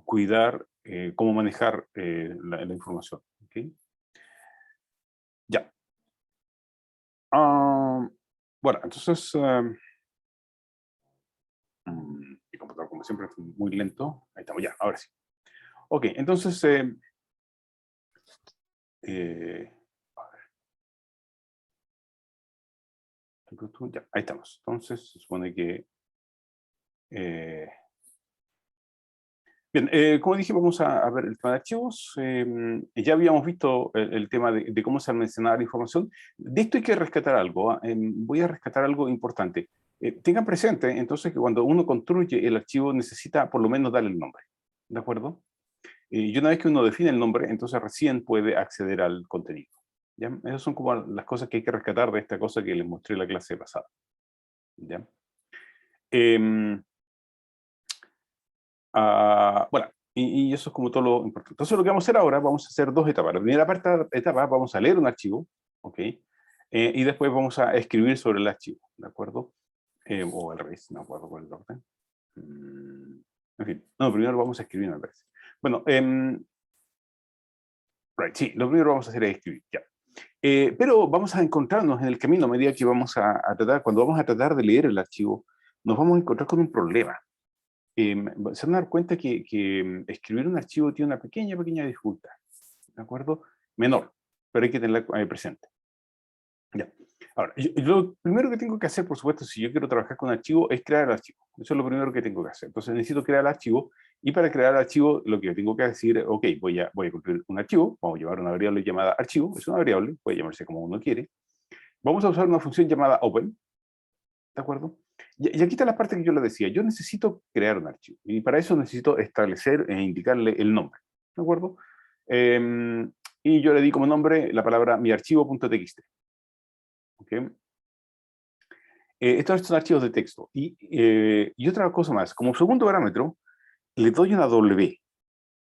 cuidar, cómo manejar la información. ¿Okay? Ya. Bueno, entonces, mi computador como siempre es muy lento. Ahí estamos, ya, ahora sí. Ok, entonces, eh, ya, ahí estamos. Entonces, se supone que... eh, bien, como dije, vamos a ver el tema de archivos. Ya habíamos visto el tema de cómo se almacena la información. De esto hay que rescatar algo. Voy a rescatar algo importante. Tengan presente, entonces, que cuando uno construye el archivo necesita por lo menos darle el nombre. ¿De acuerdo? Y una vez que uno define el nombre, entonces recién puede acceder al contenido. ¿Ya? Esas son como las cosas que hay que rescatar de esta cosa que les mostré en la clase pasada. ¿Ya? Bueno, y eso es como todo lo importante. Entonces lo que vamos a hacer ahora, vamos a hacer dos etapas. La primera etapa vamos a leer un archivo, ¿ok? Y después vamos a escribir sobre el archivo, ¿de acuerdo? O al revés, no me acuerdo cuál es el orden. En fin, no, primero vamos a escribir, me parece. Bueno, sí, lo primero vamos a hacer es escribir, ya. Pero vamos a encontrarnos en el camino a medida que vamos a tratar, cuando vamos a tratar de leer el archivo, nos vamos a encontrar con un problema. Se van a dar cuenta que escribir un archivo tiene una pequeña dificultad, ¿de acuerdo? Menor, pero hay que tenerla presente. Ya. Ahora, lo primero que tengo que hacer, por supuesto, si yo quiero trabajar con archivo, es crear el archivo. Eso es lo primero que tengo que hacer. Entonces necesito crear el archivo, y para crear el archivo, lo que tengo que decir es, ok, voy a construir un archivo, vamos a llevar una variable llamada archivo, es una variable, puede llamarse como uno quiere. Vamos a usar una función llamada open, ¿de acuerdo? Y aquí está la parte que yo le decía, yo necesito crear un archivo, y para eso necesito establecer e indicarle el nombre, ¿de acuerdo? Y yo le di como nombre la palabra miarchivo.txt. ¿Ok? Estos son archivos de texto. Y otra cosa más, como segundo parámetro, le doy una W.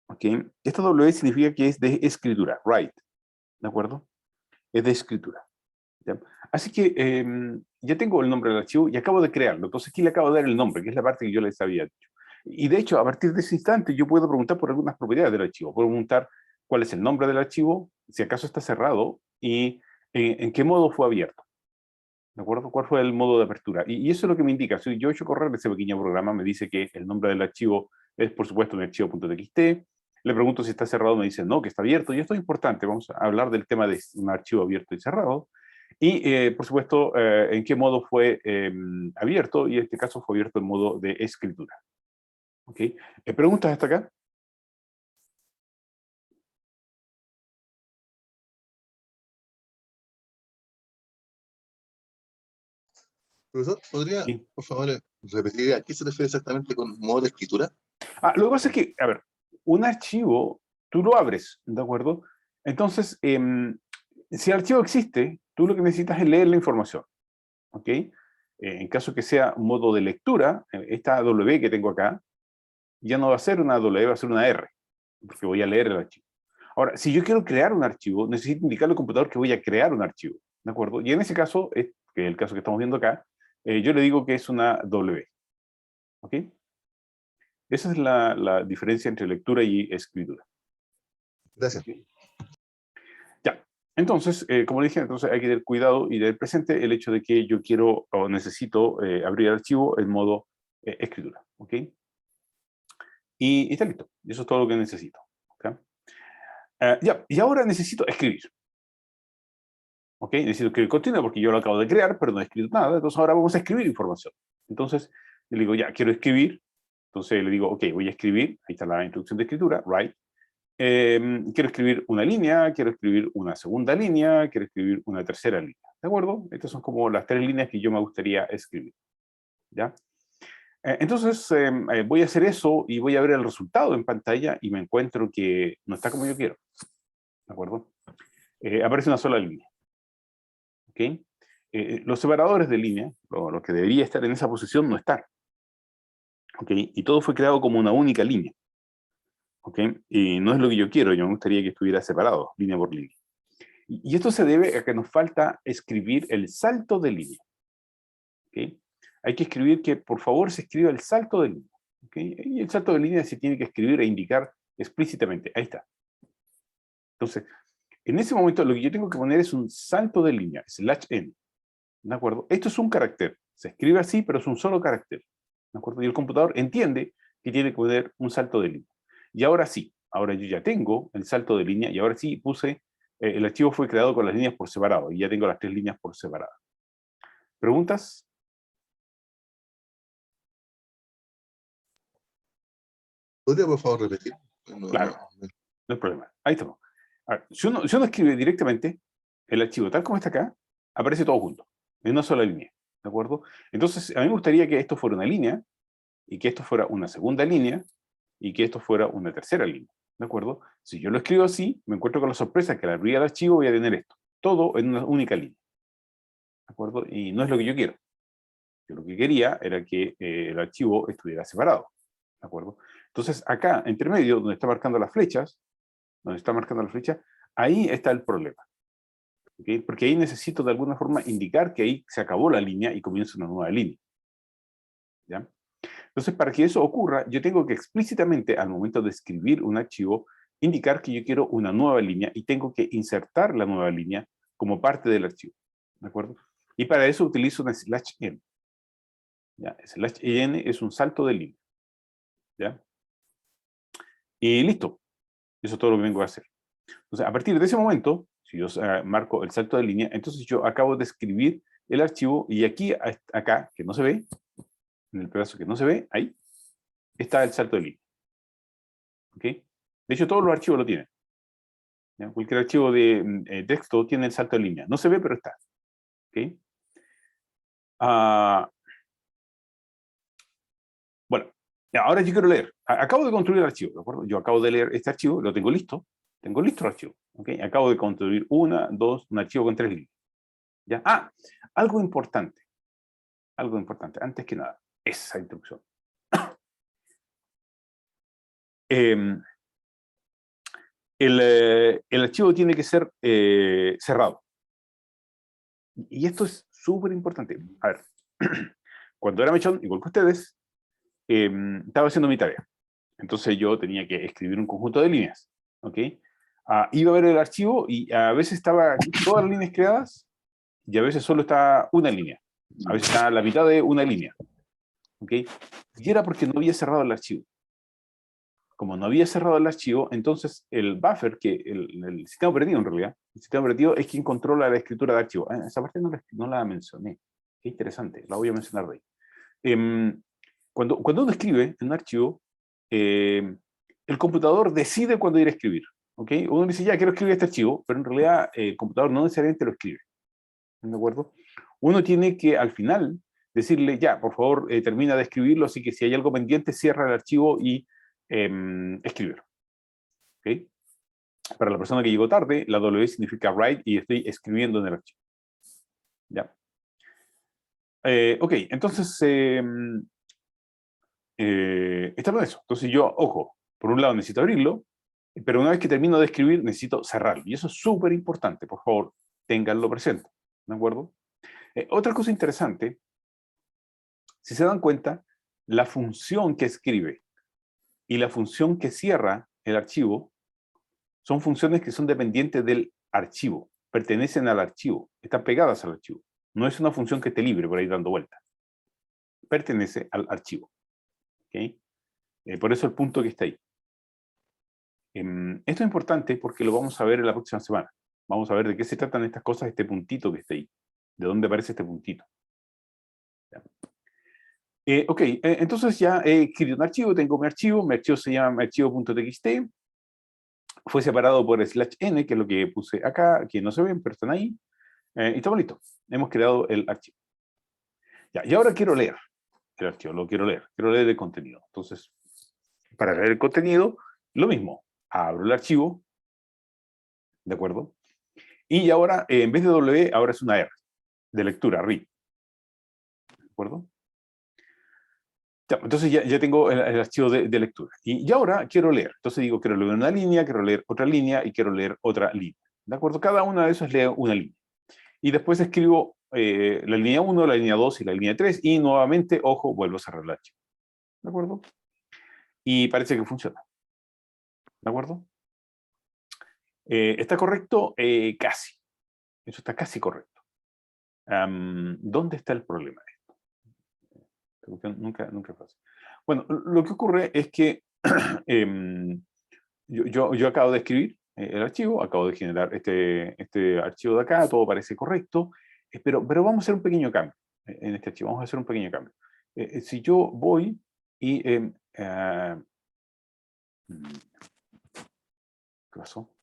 ¿Ok? Esta W significa que es de escritura, write. ¿De acuerdo? Es de escritura. ¿Ya? Así que ya tengo el nombre del archivo y acabo de crearlo. Entonces aquí le acabo de dar el nombre, que es la parte que yo les había dicho. Y de hecho, a partir de ese instante, yo puedo preguntar por algunas propiedades del archivo. Puedo preguntar cuál es el nombre del archivo, si acaso está cerrado y en qué modo fue abierto. ¿De acuerdo? ¿Cuál fue el modo de apertura? Y eso es lo que me indica. Si yo he hecho correr ese pequeño programa, me dice que el nombre del archivo es, por supuesto, un archivo.txt. Le pregunto si está cerrado, me dice no, que está abierto. Y esto es importante. Vamos a hablar del tema de un archivo abierto y cerrado. Y, por supuesto, en qué modo fue abierto. Y en este caso fue abierto en modo de escritura. ¿Ok? ¿Preguntas hasta acá? Profesor, ¿podría, Sí. por favor, repetir a qué se refiere exactamente con modo de escritura? Lo que pasa es que, a ver, un archivo, tú lo abres, ¿de acuerdo? Entonces, si el archivo existe, tú lo que necesitas es leer la información, ¿ok? En caso que sea un modo de lectura, esta W que tengo acá, ya no va a ser una W, va a ser una R, porque voy a leer el archivo. Ahora, si yo quiero crear un archivo, necesito indicarle al computador que voy a crear un archivo, ¿de acuerdo? Y en ese caso, que es el caso que estamos viendo acá, yo le digo que es una W, ¿ok? Esa es la diferencia entre lectura y escritura. Gracias. ¿Okay? Ya, entonces, como le dije, entonces hay que tener cuidado y tener presente el hecho de que yo quiero o necesito abrir el archivo en modo escritura, ¿ok? Y está listo, y eso es todo lo que necesito, ¿ok? Ya, y ahora necesito escribir, ¿ok? Necesito escribir continuo porque yo lo acabo de crear, pero no he escrito nada, entonces ahora vamos a escribir información. Entonces, le digo, ya, quiero escribir, entonces le digo, ok, voy a escribir, ahí está la instrucción de escritura, write. Quiero escribir una línea, quiero escribir una segunda línea, quiero escribir una tercera línea, ¿de acuerdo? Estas son como las tres líneas que yo me gustaría escribir, ¿ya? Entonces, voy a hacer eso y voy a ver el resultado en pantalla y me encuentro que no está como yo quiero, ¿de acuerdo? Aparece una sola línea, ¿ok? Los separadores de línea, lo que debería estar en esa posición, no están, ¿ok? Y todo fue creado como una única línea, ¿ok? Y no es lo que yo quiero, yo me gustaría que estuviera separado, línea por línea. Y esto se debe a que nos falta escribir el salto de línea, ¿okay? Hay que escribir que, por favor, se escriba el salto de línea. ¿Ok? Y el salto de línea se tiene que escribir e indicar explícitamente. Ahí está. Entonces, en ese momento lo que yo tengo que poner es un salto de línea, /n. ¿De acuerdo? Esto es un carácter. Se escribe así, pero es un solo carácter. ¿De acuerdo? Y el computador entiende que tiene que poner un salto de línea. Y ahora sí, ahora yo ya tengo el salto de línea y ahora sí puse, el archivo fue creado con las líneas por separado y ya tengo las 3 líneas por separado. ¿Preguntas? ¿Podría, por favor, repetir? Claro, no hay problema. Ahí estamos. A ver, si uno escribe directamente el archivo tal como está acá, aparece todo junto, en una sola línea. ¿De acuerdo? Entonces, a mí me gustaría que esto fuera una línea, y que esto fuera una segunda línea, y que esto fuera una tercera línea. ¿De acuerdo? Si yo lo escribo así, me encuentro con la sorpresa que al abrir el archivo voy a tener esto. Todo en una única línea. ¿De acuerdo? Y no es lo que yo quiero. Yo lo que quería era que el archivo estuviera separado. ¿De acuerdo? Entonces, acá, entre medio, donde está marcando las flechas, ahí está el problema. ¿Okay? Porque ahí necesito de alguna forma indicar que ahí se acabó la línea y comienza una nueva línea. ¿Ya? Entonces, para que eso ocurra, yo tengo que explícitamente, al momento de escribir un archivo, indicar que yo quiero una nueva línea y tengo que insertar la nueva línea como parte del archivo. ¿De acuerdo? Y para eso utilizo una /n. ¿Ya? /n es un salto de línea. ¿Ya? Y listo. Eso es todo lo que vengo a hacer. Entonces, a partir de ese momento, si yo marco el salto de línea, entonces yo acabo de escribir el archivo y aquí, acá, que no se ve, en el pedazo que no se ve, ahí, está el salto de línea. ¿Ok? De hecho, todos los archivos lo tienen. ¿Ya? Cualquier archivo de texto tiene el salto de línea. No se ve, pero está. ¿Ok? Bueno, ahora yo quiero leer. Acabo de construir el archivo, ¿de acuerdo? Yo acabo de leer este archivo, lo tengo listo. Tengo listo el archivo. ¿Ok? Acabo de construir un archivo con 3 líneas. ¿Ya? Algo importante. Algo importante. Antes que nada, esa instrucción. El archivo tiene que ser cerrado. Y esto es súper importante. A ver, cuando era mechón, igual que ustedes, estaba haciendo mi tarea. Entonces yo tenía que escribir un conjunto de líneas. ¿Ok? Iba a ver el archivo y a veces estaba todas las líneas creadas y a veces solo está una línea. A veces está la mitad de una línea. ¿Ok? Y era porque no había cerrado el archivo. Como no había cerrado el archivo, entonces el buffer, que el sistema operativo en realidad, el sistema operativo es quien controla la escritura de archivo. Esa parte no la mencioné. Qué interesante, la voy a mencionar de ahí. Cuando uno escribe en un archivo, el computador decide cuándo ir a escribir. ¿Okay? Uno dice, ya, quiero escribir este archivo, pero en realidad el computador no necesariamente lo escribe. ¿De acuerdo? Uno tiene que, al final, decirle, ya, por favor, termina de escribirlo, así que si hay algo pendiente, cierra el archivo y escribir. ¿Okay? Para la persona que llegó tarde, la W significa write y estoy escribiendo en el archivo. ¿Ya? Ok, entonces, está con eso. Entonces yo, ojo, por un lado necesito abrirlo, pero una vez que termino de escribir, necesito cerrarlo. Y eso es súper importante, por favor, ténganlo presente. ¿De acuerdo? Otra cosa interesante, si se dan cuenta, la función que escribe y la función que cierra el archivo son funciones que son dependientes del archivo, pertenecen al archivo, están pegadas al archivo. No es una función que esté libre por ahí dando vueltas. Pertenece al archivo. ¿Okay? Por eso el punto que está ahí. Esto es importante porque lo vamos a ver en la próxima semana. Vamos a ver de qué se tratan estas cosas, este puntito que está ahí. De dónde aparece este puntito. Ok, entonces ya he escrito un archivo, tengo mi archivo se llama archivo.txt, fue separado por /n, que es lo que puse acá, que no se ven, pero están ahí, y estamos listos. Hemos creado el archivo. Ya, y ahora quiero leer el archivo, quiero leer el contenido. Entonces, para leer el contenido, lo mismo, abro el archivo, ¿de acuerdo? Y ahora, en vez de W, ahora es una R, de lectura, read. ¿De acuerdo? Ya, entonces ya tengo el archivo de lectura. Y ahora quiero leer. Entonces digo, quiero leer una línea, quiero leer otra línea y quiero leer otra línea. ¿De acuerdo? Cada una de esas lee una línea. Y después escribo la línea 1, la línea 2 y la línea 3 y nuevamente, ojo, vuelvo a cerrar el archivo. ¿De acuerdo? y parece que funciona. ¿De acuerdo? ¿Está correcto? Casi. Eso está casi correcto. ¿Dónde está el problema de esto? Nunca pasa. Bueno, lo que ocurre es que yo acabo de escribir el archivo, acabo de generar este archivo de acá, todo parece correcto, pero vamos a hacer un pequeño cambio en este archivo, vamos a hacer un pequeño cambio. Si yo voy y... ¿qué pasó?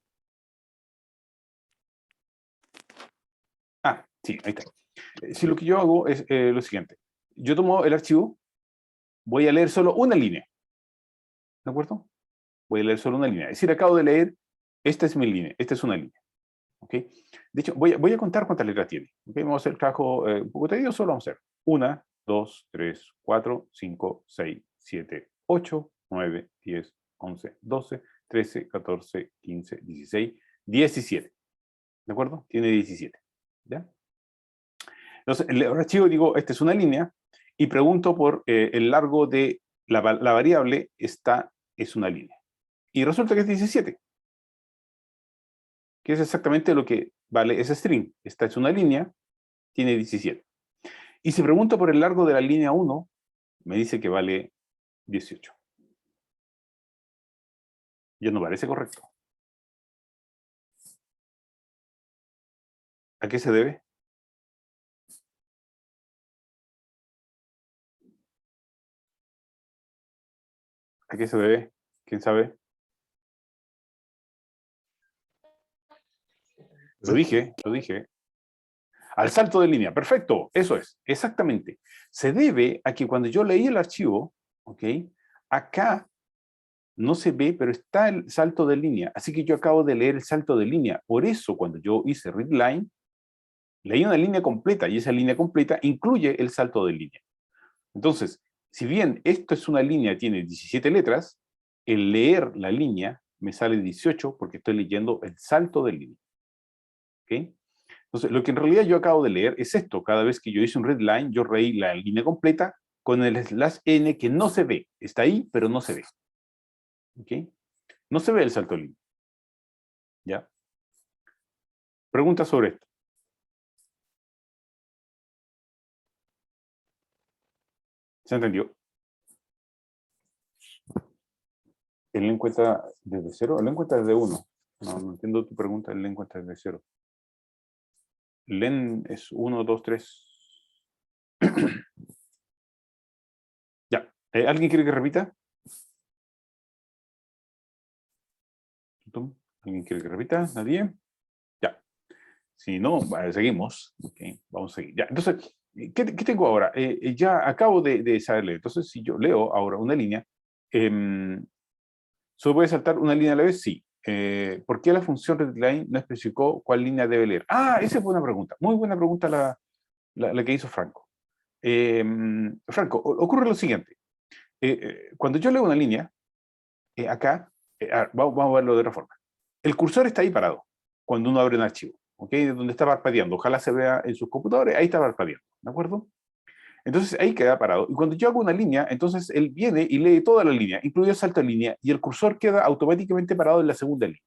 Ah, sí, ahí está. Si lo que yo hago es lo siguiente. Yo tomo el archivo, voy a leer solo una línea. ¿De acuerdo? Voy a leer solo una línea. Es decir, acabo de leer, esta es mi línea, esta es una línea. ¿Ok? De hecho, voy a contar cuántas letras tiene. ¿Okay? Vamos a hacer el trabajo un poco tedioso, lo vamos a hacer. 1, 2, 3, 4, 5, 6, 7, 8, 9, 10, 11, 12, 13, 14, 15, 16, 17. ¿De acuerdo? Tiene 17. ¿Ya? Entonces, el archivo, digo, esta es una línea, y pregunto por el largo de la variable, esta es una línea. Y resulta que es 17. Que es exactamente lo que vale ese string. Esta es una línea, tiene 17. Y si pregunto por el largo de la línea 1, me dice que vale 18. Ya no parece correcto. ¿A qué se debe? ¿A qué se debe? ¿Quién sabe? Lo dije. Al salto de línea. Perfecto, eso es, exactamente. Se debe a que cuando yo leí el archivo, ¿ok? Acá no se ve, pero está el salto de línea. Así que yo acabo de leer el salto de línea. Por eso, cuando yo hice readline, leí una línea completa, y esa línea completa incluye el salto de línea. Entonces, si bien esto es una línea, tiene 17 letras, el leer la línea me sale 18 porque estoy leyendo el salto de línea. ¿Ok? Entonces, lo que en realidad yo acabo de leer es esto. Cada vez que yo hice un readline, yo leí la línea completa con el slash n que no se ve. Está ahí, pero no se ve. ¿Ok? No se ve el salto de línea. ¿Ya? Preguntas sobre esto. ¿Se entendió? ¿Él le encuentra desde 0? ¿Él le encuentra desde 1? No entiendo tu pregunta. Él le encuentra desde 0. Len es 1, 2, 3. Ya. ¿Alguien quiere que repita? ¿Alguien quiere que repita? ¿Nadie? Ya. Si no, seguimos. Okay, vamos a seguir. Ya. Entonces, ¿qué tengo ahora? Ya acabo de saber leer. Entonces, si yo leo ahora una línea, ¿solo puede saltar una línea a la vez? Sí. ¿Por qué la función readline no especificó cuál línea debe leer? Ah, esa es buena pregunta. Muy buena pregunta la que hizo Franco. Franco, ocurre lo siguiente. Cuando yo leo una línea, acá, vamos a verlo de otra forma. El cursor está ahí parado cuando uno abre un archivo, ¿ok? Donde está parpadeando. Ojalá se vea en sus computadores, ahí está parpadeando, ¿de acuerdo? Entonces ahí queda parado. Y cuando yo hago una línea, entonces él viene y lee toda la línea, incluido el salto de línea, y el cursor queda automáticamente parado en la segunda línea.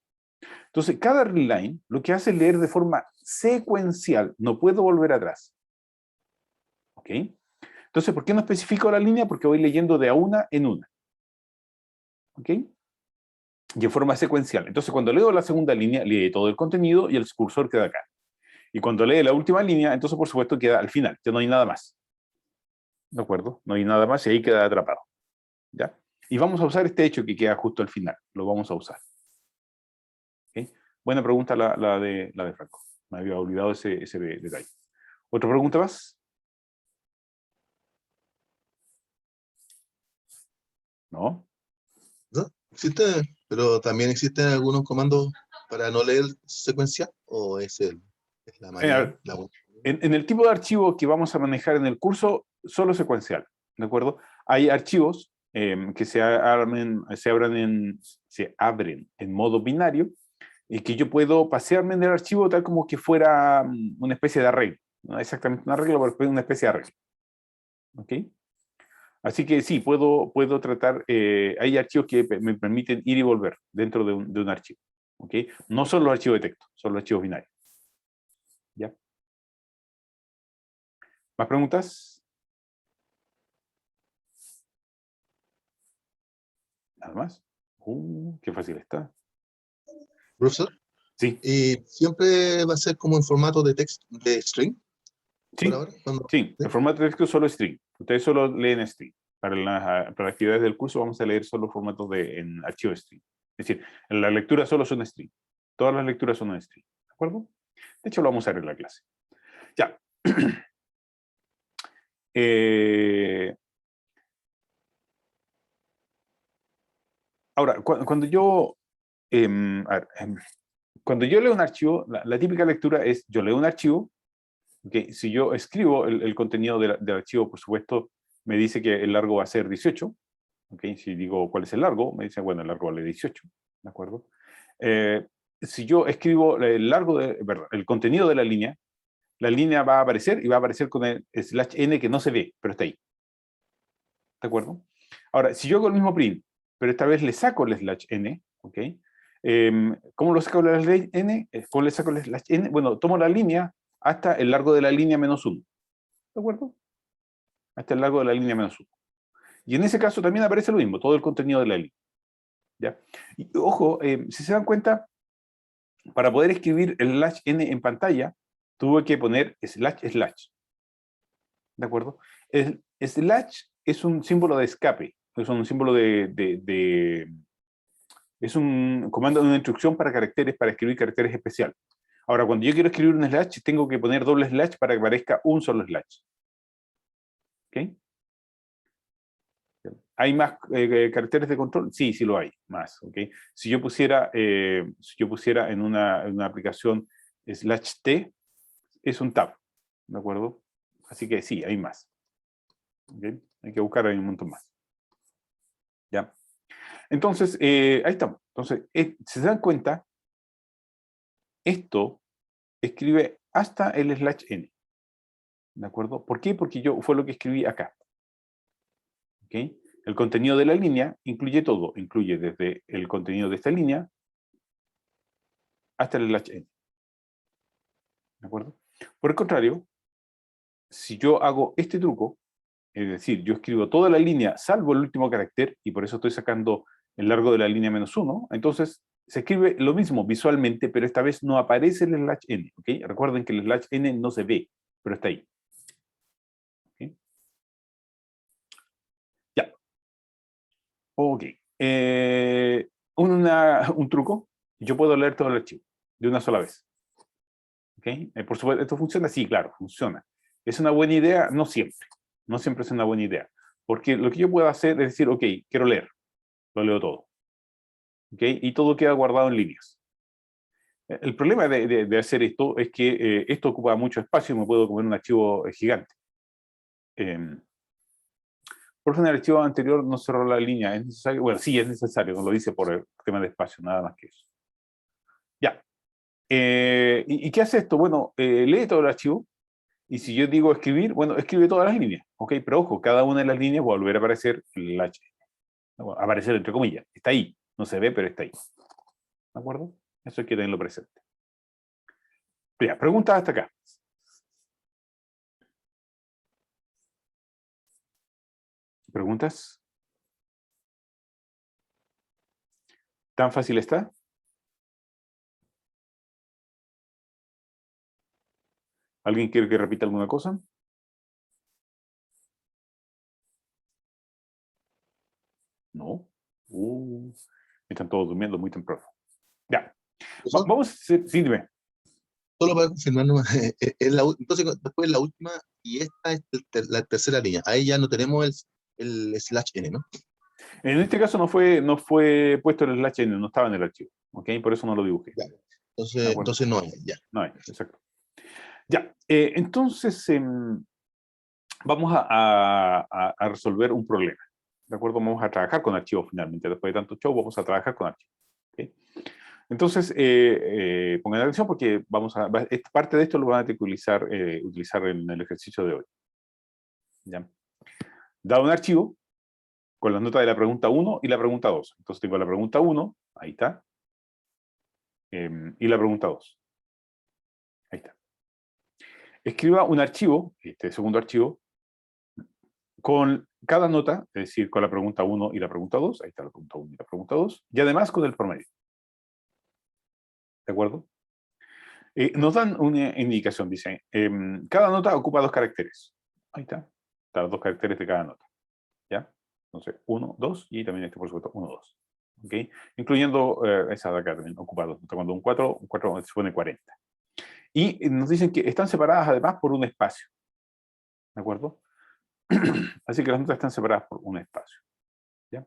Entonces, cada readline lo que hace es leer de forma secuencial. No puedo volver atrás. ¿Ok? Entonces, ¿por qué no especifico la línea? Porque voy leyendo de a una en una. ¿Ok? Y en forma secuencial. Entonces, cuando leo la segunda línea, lee todo el contenido y el cursor queda acá. Y cuando lee la última línea, entonces, por supuesto, queda al final. Ya no hay nada más. ¿De acuerdo? No hay nada más y ahí queda atrapado. ¿Ya? Y vamos a usar este hecho que queda justo al final. Lo vamos a usar. ¿Ok? Buena pregunta la de Franco. Me había olvidado ese detalle. ¿Otra pregunta más? ¿No? ¿No? Existe, pero también existen algunos comandos para no leer secuencial, o es la A mayor. ver, en el tipo de archivo que vamos a manejar en el curso, solo secuencial, ¿de acuerdo? Hay archivos que se abren en modo binario y que yo puedo pasearme en el archivo tal como que fuera una especie de arreglo. No exactamente un arreglo, pero una especie de arreglo. ¿Ok? Así que sí, puedo tratar, hay archivos que me permiten ir y volver dentro de un archivo. ¿Ok? No son los archivos de texto, son los archivos binarios. ¿Ya? ¿Más preguntas? Nada más. Qué fácil está. Profesor, Sí, siempre va a ser como en formato de text, de string, por sí, ahora. sí. El formato de texto es solo string. Ustedes solo leen string. Para las actividades del curso vamos a leer solo formatos en archivo string. Es decir, en la lectura solo son string. Todas las lecturas son en string. ¿De acuerdo? De hecho, lo vamos a ver en la clase. Ya. Ahora, cuando yo... a ver, cuando yo leo un archivo, la típica lectura es, yo leo un archivo, ¿okay? Si yo escribo el contenido del archivo, por supuesto, me dice que el largo va a ser 18, ¿okay? Si digo cuál es el largo, me dice, bueno, el largo vale 18, ¿de acuerdo? Si yo escribo el contenido de la línea va a aparecer y va a aparecer con el /n que no se ve, pero está ahí. ¿De acuerdo? Ahora, si yo hago el mismo print, pero esta vez le saco el /n, ¿ok? ¿Cómo lo saco el /n? ¿Cómo le saco el /n? Bueno, tomo la línea hasta el largo de la línea -1. ¿De acuerdo? Hasta el largo de la línea -1. Y en ese caso también aparece lo mismo, todo el contenido de la línea. ¿Ya? Y ojo, si se dan cuenta, para poder escribir el /n en pantalla, tuve que poner // ¿de acuerdo? El slash es un símbolo de escape, es un símbolo es un comando de una instrucción para caracteres, para escribir caracteres especiales. Ahora, cuando yo quiero escribir un slash, tengo que poner doble slash para que aparezca un solo slash. ¿Ok? ¿Hay más caracteres de control? Sí, sí lo hay, más. ¿Ok? Si yo pusiera en una aplicación /t, es un tab, ¿de acuerdo? Así que sí, hay más. ¿Okay? Hay que buscar ahí un montón más. ¿Ya? Entonces, ahí estamos. Entonces, si se dan cuenta, esto escribe hasta el /n. ¿De acuerdo? ¿Por qué? Porque fue lo que escribí acá. ¿Ok? El contenido de la línea incluye todo. Incluye desde el contenido de esta línea hasta el /n. ¿De acuerdo? Por el contrario, si yo hago este truco, es decir, yo escribo toda la línea salvo el último carácter, y por eso estoy sacando el largo de la línea -1, entonces se escribe lo mismo visualmente, pero esta vez no aparece el /n. ¿Okay? Recuerden que el /n no se ve, pero está ahí. ¿Okay? Ya. Ok. Un truco. Yo puedo leer todo el archivo de una sola vez. ¿Okay? Por supuesto, ¿esto funciona? Sí, claro, funciona. ¿Es una buena idea? No siempre. No siempre es una buena idea. Porque lo que yo puedo hacer es decir, ok, quiero leer. Lo leo todo. ¿Okay? Y todo queda guardado en líneas. El problema de hacer esto es que esto ocupa mucho espacio y me puedo comer un archivo gigante. Por ejemplo, en el archivo anterior no cerró la línea. ¿Es necesario? Bueno, sí, es necesario. No lo dice por el tema de espacio, nada más que eso. Ya. ¿Y qué hace esto? Bueno, lee todo el archivo. Y si yo digo escribir, bueno, escribe todas las líneas. ¿Ok? Pero ojo, cada una de las líneas va a volver a aparecer el H. Aparecer entre comillas. Está ahí. No se ve, pero está ahí. ¿De acuerdo? Eso hay que tenerlo presente. Bien, preguntas hasta acá. ¿Preguntas? ¿Tan fácil está? ¿Alguien quiere que repita alguna cosa? No. Están todos durmiendo muy temprano. Ya. Profesor, Vamos a hacer, sí, dime. solo para confirmar nomás, entonces después la última y esta es la tercera línea. Ahí ya no tenemos el /n, ¿no? En este caso no fue puesto el /n, no estaba en el archivo. ¿Ok? Por eso no lo dibujé. Ya. ¿De acuerdo? Entonces no hay, ya. No hay, exacto. Ya. Entonces, vamos a resolver un problema. ¿De acuerdo? Vamos a trabajar con archivos finalmente. Después de tanto show, vamos a trabajar con archivos. ¿Okay? Entonces, pongan atención porque parte de esto lo van a tener que utilizar en el ejercicio de hoy. ¿Ya? dado un archivo con las notas de la pregunta 1 y la pregunta 2. Entonces tengo la pregunta 1, ahí está, y la pregunta 2. Ahí está. Escriba un archivo, este segundo archivo, con cada nota, es decir, con la pregunta 1 y la pregunta 2, ahí está la pregunta 1 y la pregunta 2, y además con el promedio. ¿De acuerdo? Nos dan una indicación, dice, cada nota ocupa 2 caracteres. Ahí está, están los 2 caracteres de cada nota. ¿Ya? Entonces, 1, 2, y también este, por supuesto, 1, 2. ¿Ok? Incluyendo esa de acá también, ocupa 2. Cuando un 4 se pone 40. Y nos dicen que están separadas además por un espacio. ¿De acuerdo? Así que las notas están separadas por un espacio. ¿Ya?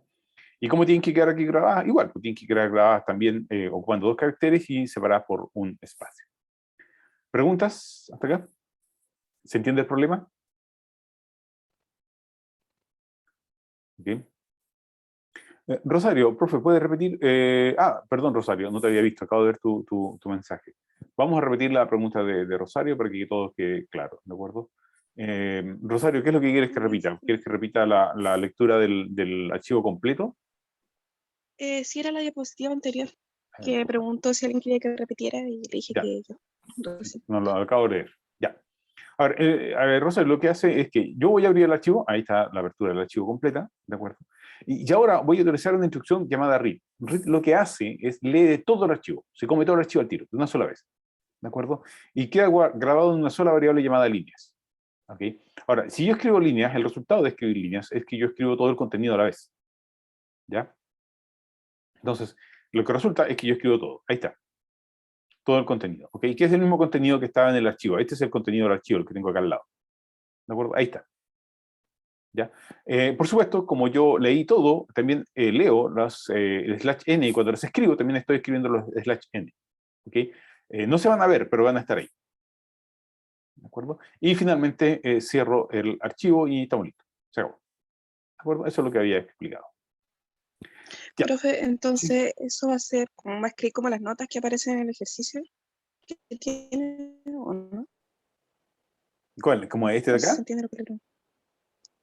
¿Y cómo tienen que quedar aquí grabadas? Igual, pues tienen que quedar grabadas también ocupando 2 caracteres y separadas por un espacio. ¿Preguntas hasta acá? ¿Se entiende el problema? Bien. Rosario, profe, ¿puedes repetir? Perdón, Rosario, no te había visto, acabo de ver tu mensaje. Vamos a repetir la pregunta de Rosario para que todo quede claro, ¿de acuerdo? Rosario, ¿qué es lo que quieres que repita? ¿Quieres que repita la lectura del archivo completo? Sí, era la diapositiva anterior, que preguntó si alguien quería que repitiera y le dije Ya. que yo. Entonces, No lo acabo de leer. Ya. A ver, Rosario, lo que hace es que yo voy a abrir el archivo, ahí está la apertura del archivo completa, ¿de acuerdo? Y ahora voy a utilizar una instrucción llamada read. Read lo que hace es lee todo el archivo, se come todo el archivo al tiro, de una sola vez, ¿de acuerdo? Y queda grabado en una sola variable llamada líneas. ¿Ok? Ahora, si yo escribo líneas, el resultado de escribir líneas es que yo escribo todo el contenido a la vez. ¿Ya? Entonces, lo que resulta es que yo escribo todo. Ahí está. Todo el contenido. ¿Ok? Que es el mismo contenido que estaba en el archivo. Este es el contenido del archivo, el que tengo acá al lado. ¿De acuerdo? Ahí está. ¿Ya? Por supuesto, como yo leí todo, también leo las /n, y cuando las escribo, también estoy escribiendo los /n. ¿Okay? No se van a ver, pero van a estar ahí. ¿De acuerdo? Y finalmente cierro el archivo y estamos listos. Se acabó. ¿De acuerdo? Eso es lo que había explicado. Ya. profe, Sí. entonces eso va a ser como va a escribir como las notas que aparecen en el ejercicio que tiene o no. ¿Cuál? ¿Como este de No sé si se acá? entiende lo que le pregunto.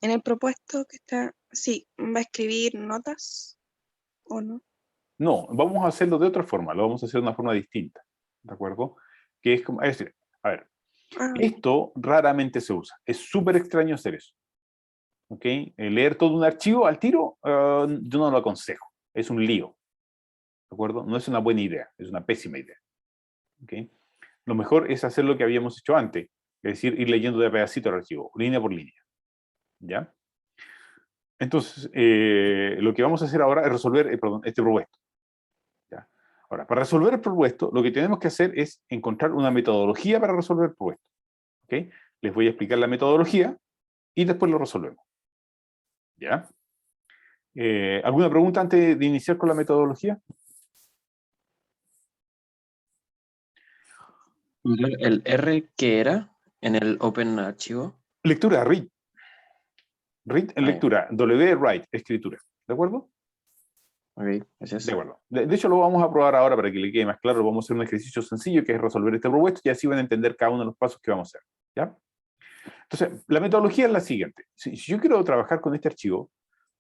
En el propuesto que está, sí, va a escribir notas o no. No, vamos a hacerlo de otra forma. Lo vamos a hacer de una forma distinta. ¿De acuerdo? Que es como, es decir, a ver, Ah, esto raramente se usa. Es súper extraño hacer eso. ¿Ok? Leer todo un archivo al tiro, yo no lo aconsejo. Es un lío. ¿De acuerdo? No es una buena idea, es una pésima idea. ¿Ok? Lo mejor es hacer lo que habíamos hecho antes, es decir, ir leyendo de pedacito el archivo, línea por línea. ¿Ya? Entonces, lo que vamos a hacer ahora es resolver este propuesto. ¿Ya? Ahora, para resolver el propuesto, lo que tenemos que hacer es encontrar una metodología para resolver el propuesto. ¿Ok? Les voy a explicar la metodología y después lo resolvemos. ¿Ya? ¿Alguna pregunta antes de iniciar con la metodología? ¿El R qué era en el Open Archivo? Lectura, read. Read en lectura, W, write, escritura. ¿De acuerdo? Ok, gracias. De acuerdo. De hecho, lo vamos a probar ahora para que le quede más claro. Vamos a hacer un ejercicio sencillo que es resolver este propuesto y así van a entender cada uno de los pasos que vamos a hacer. ¿Ya? Entonces, la metodología es la siguiente. Si yo quiero trabajar con este archivo,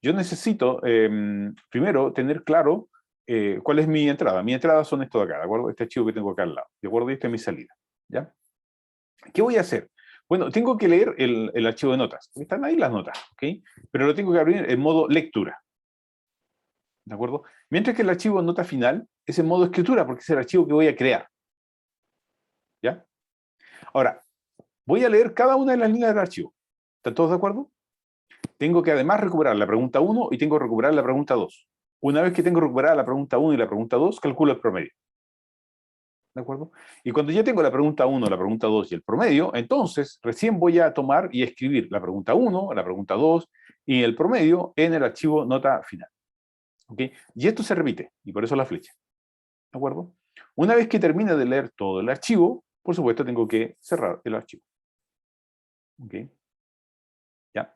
yo necesito, primero, tener claro cuál es mi entrada. Mi entrada son esto de acá, ¿de acuerdo? Este archivo que tengo acá al lado, ¿de acuerdo? Y esta es mi salida, ¿ya? ¿Qué voy a hacer? Bueno, tengo que leer el archivo de notas. Están ahí las notas, ¿ok? Pero lo tengo que abrir en modo lectura, ¿de acuerdo? Mientras que el archivo nota final es en modo escritura, porque es el archivo que voy a crear, ¿ya? Ahora, voy a leer cada una de las líneas del archivo. ¿Están todos de acuerdo? Tengo que además recuperar la pregunta 1 y tengo que recuperar la pregunta 2. Una vez que tengo recuperada la pregunta 1 y la pregunta 2, calculo el promedio. ¿De acuerdo? Y cuando ya tengo la pregunta 1, la pregunta 2 y el promedio, entonces recién voy a tomar y escribir la pregunta 1, la pregunta 2 y el promedio en el archivo nota final. ¿Ok? Y esto se repite, y por eso la flecha. ¿De acuerdo? Una vez que termine de leer todo el archivo, por supuesto tengo que cerrar el archivo. ¿Ok? ¿Ya?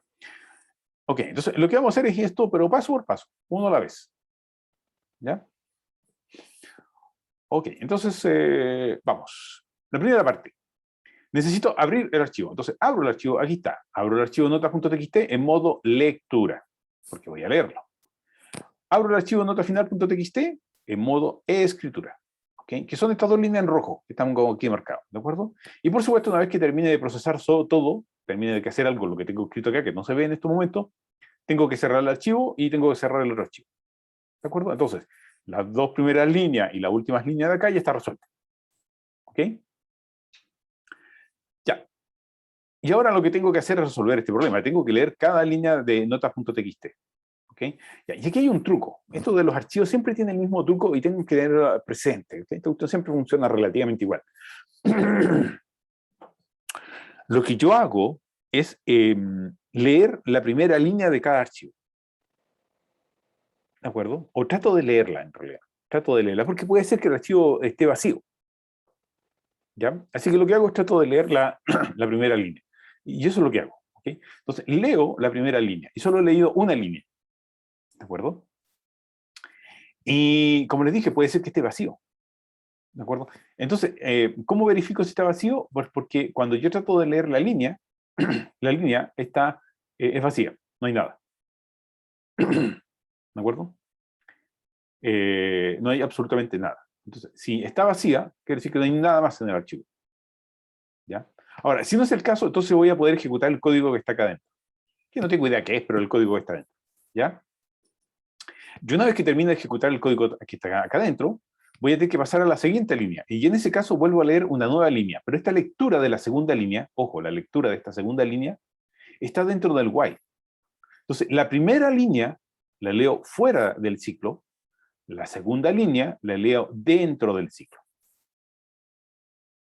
Ok, entonces lo que vamos a hacer es esto, pero paso por paso, uno a la vez. ¿Ya? Ok, entonces vamos. La primera parte. necesito abrir el archivo. Entonces, abro el archivo, aquí está. Abro el archivo notas.txt en modo lectura, porque voy a leerlo. Abro el archivo notafinal.txt en modo escritura. ¿Okay? Que son estas dos líneas en rojo que están como aquí marcadas, ¿de acuerdo? Y por supuesto, una vez que termine de procesar todo, termine de hacer algo, lo que tengo escrito acá, que no se ve en estos momentos, tengo que cerrar el archivo y tengo que cerrar el otro archivo. ¿De acuerdo? Entonces, las dos primeras líneas y las últimas líneas de acá ya está resuelta. ¿Ok? Ya. Y ahora lo que tengo que hacer es resolver este problema. Tengo que leer cada línea de notas.txt. ¿Okay? Y aquí hay un truco. Esto de los archivos siempre tiene el mismo truco y tengo que tenerlo presente. ¿Okay? Esto siempre funciona relativamente igual. Lo que yo hago es leer la primera línea de cada archivo. ¿De acuerdo? O trato de leerla, en realidad. Trato de leerla, porque puede ser que el archivo esté vacío. ¿Ya? Así que lo que hago es trato de leer la primera línea. Y eso es lo que hago. ¿Okay? Entonces, leo la primera línea. Y solo he leído una línea. ¿De acuerdo? Y como les dije, puede ser que esté vacío. ¿De acuerdo? Entonces, ¿cómo verifico si está vacío? Pues porque cuando yo trato de leer la línea está, es vacía, no hay nada. ¿De acuerdo? No hay absolutamente nada. Entonces, si está vacía, quiere decir que no hay nada más en el archivo. ¿Ya? Ahora, si no es el caso, entonces voy a poder ejecutar el código que está acá adentro. Que no tengo idea qué es, pero el código que está adentro. ¿Ya? Yo una vez que termine de ejecutar el código que está acá adentro, voy a tener que pasar a la siguiente línea. Y en ese caso vuelvo a leer una nueva línea. Pero esta lectura de la segunda línea, ojo, la lectura de esta segunda línea, está dentro del while. Entonces, la primera línea la leo fuera del ciclo, la segunda línea la leo dentro del ciclo.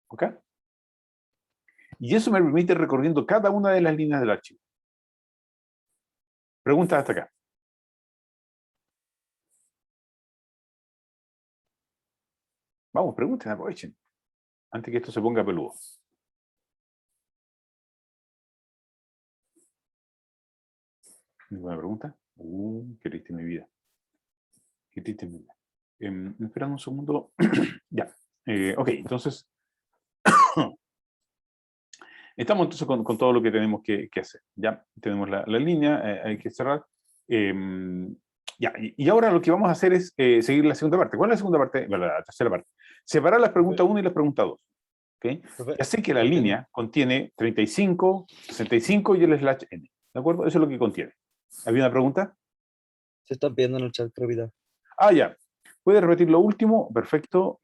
¿Ok? Y eso me permite ir recorriendo cada una de las líneas del archivo. Preguntas hasta acá. Vamos, pregunten, aprovechen. Antes que esto se ponga peludo. ¿Ninguna pregunta? Qué triste mi vida. Qué triste mi vida. Esperad un segundo. Ya. Ok, entonces. Estamos entonces con todo lo que tenemos que hacer. Ya tenemos la línea, hay que cerrar. Ya, y ahora lo que vamos a hacer es seguir la segunda parte. ¿Cuál es la segunda parte? Bueno, la tercera parte. Separar las preguntas 1 y las preguntas 2. ¿Okay? Ya sé que la línea contiene 35, 65 y el slash n. ¿De acuerdo? Eso es lo que contiene. ¿Había una pregunta? Se están pidiendo en el chat, creo. Ah, ya. ¿Puede repetir lo último? Perfecto.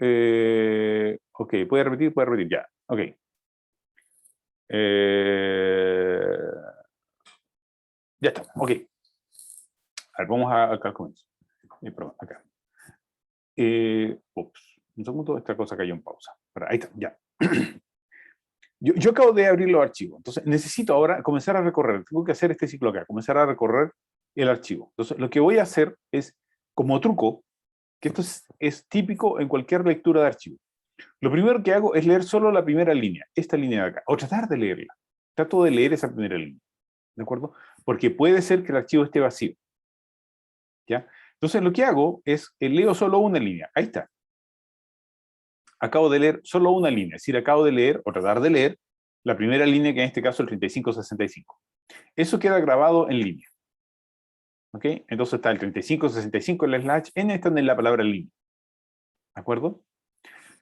Ok, puede repetir, ya. Ok. Ya está, ok. A ver, vamos acá al comienzo. Perdón, acá. Un segundo, esta cosa cayó en pausa. Ahí está, ya. Yo acabo de abrir los archivos, entonces necesito ahora comenzar a recorrer. Tengo que hacer este ciclo acá, comenzar a recorrer el archivo. Entonces, lo que voy a hacer es, como truco, que esto es típico en cualquier lectura de archivo. Lo primero que hago es leer solo la primera línea, esta línea de acá, o tratar de leerla. Trato de leer esa primera línea, ¿de acuerdo? Porque puede ser que el archivo esté vacío. ¿Ya? Entonces lo que hago es, leo solo una línea. Ahí está. Acabo de leer solo una línea. Es decir, acabo de leer, o tratar de leer, la primera línea, que en este caso es el 3565. Eso queda grabado en línea. ¿Ok? Entonces está el 3565 en la slash n, está en la palabra línea. ¿De acuerdo?